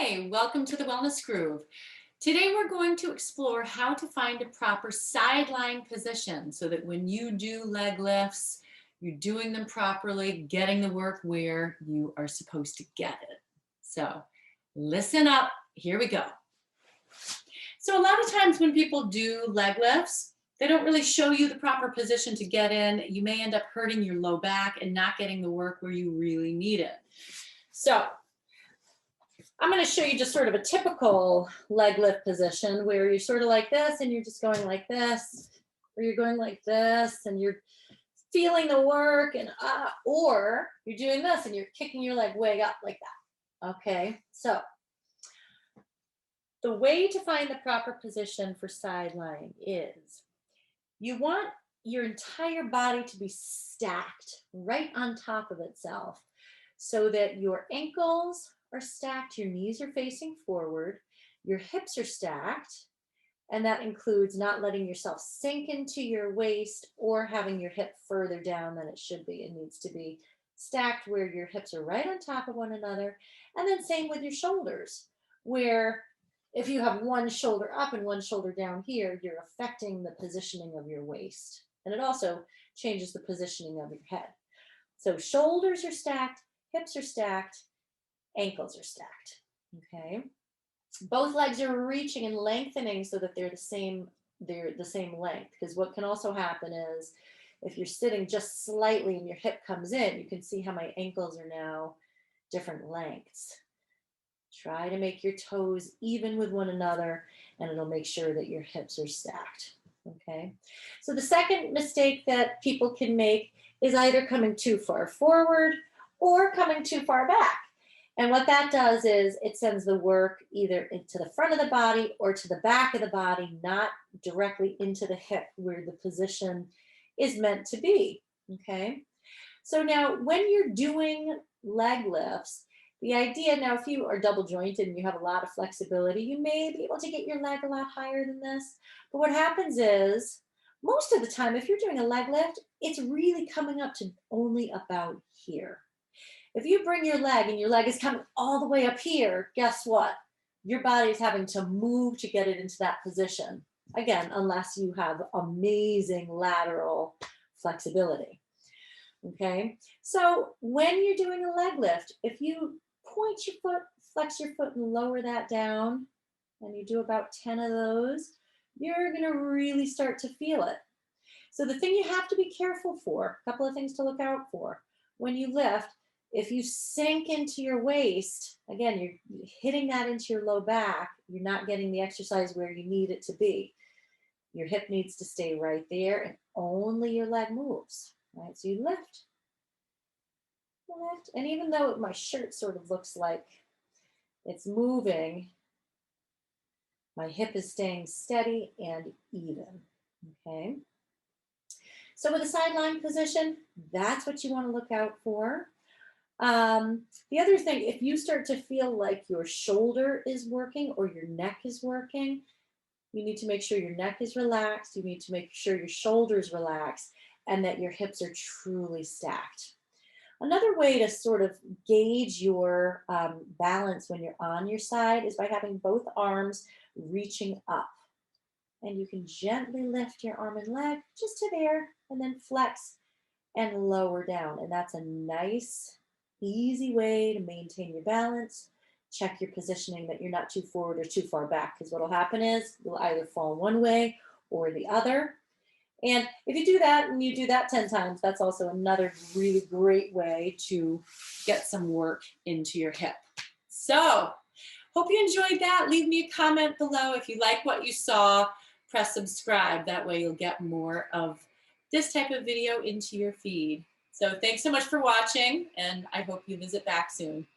Hi, welcome to the Wellness Groove. Today we're going to explore how to find a proper side lying position so that when you do leg lifts, you're doing them properly, getting the work where you are supposed to get it. So listen up, here we go. So a lot of times when people do leg lifts, they don't really show you the proper position to get in. You may end up hurting your low back and not getting the work where you really need it. So I'm going to show you just sort of a typical leg lift position where you're sort of like this and you're just going like this, or you're going like this and you're feeling the work, and or you're doing this and you're kicking your leg way up like that. Okay, so the way to find the proper position for side lying is you want your entire body to be stacked right on top of itself so that your ankles are stacked, your knees are facing forward, your hips are stacked, and that includes not letting yourself sink into your waist or having your hip further down than it should be. It needs to be stacked where your hips are right on top of one another. And then same with your shoulders, where if you have one shoulder up and one shoulder down here, you're affecting the positioning of your waist. And it also changes the positioning of your head. So shoulders are stacked, hips are stacked, ankles are stacked. Okay. Both legs are reaching and lengthening so that they're the same length. Because what can also happen is if you're sitting just slightly and your hip comes in, you can see how my ankles are now different lengths. Try to make your toes even with one another, and it'll make sure that your hips are stacked. Okay. So the second mistake that people can make is either coming too far forward or coming too far back. And what that does is it sends the work either into the front of the body or to the back of the body, not directly into the hip where the position is meant to be. Okay. So now when you're doing leg lifts, the idea now, if you are double jointed and you have a lot of flexibility, you may be able to get your leg a lot higher than this. But what happens is most of the time, if you're doing a leg lift, it's really coming up to only about here. If you bring your leg and your leg is coming all the way up here, guess what? Your body is having to move to get it into that position. Again, unless you have amazing lateral flexibility. Okay, so when you're doing a leg lift, if you point your foot, flex your foot and lower that down, and you do about 10 of those, you're going to really start to feel it. So the thing you have to be careful for, a couple of things to look out for when you lift. If you sink into your waist, again, you're hitting that into your low back, you're not getting the exercise where you need it to be. Your hip needs to stay right there and only your leg moves, right? So you lift, and even though my shirt sort of looks like it's moving, my hip is staying steady and even, okay? So with a side lying position, that's what you want to look out for. The other thing, if you start to feel like your shoulder is working or your neck is working, you need to make sure your neck is relaxed. You need to make sure your shoulders relaxed and that your hips are truly stacked. Another way to sort of gauge your balance when you're on your side is by having both arms reaching up. And you can gently lift your arm and leg just to there and then flex and lower down. And that's a nice easy way to maintain your balance. Check your positioning that you're not too forward or too far back, because what will happen is you'll either fall one way or the other. And if you do that and you do that 10 times, that's also another really great way to get some work into your hip. So hope you enjoyed that. Leave me a comment below if you like what you saw. Press subscribe. That way you'll get more of this type of video into your feed. So thanks so much for watching, and I hope you visit back soon.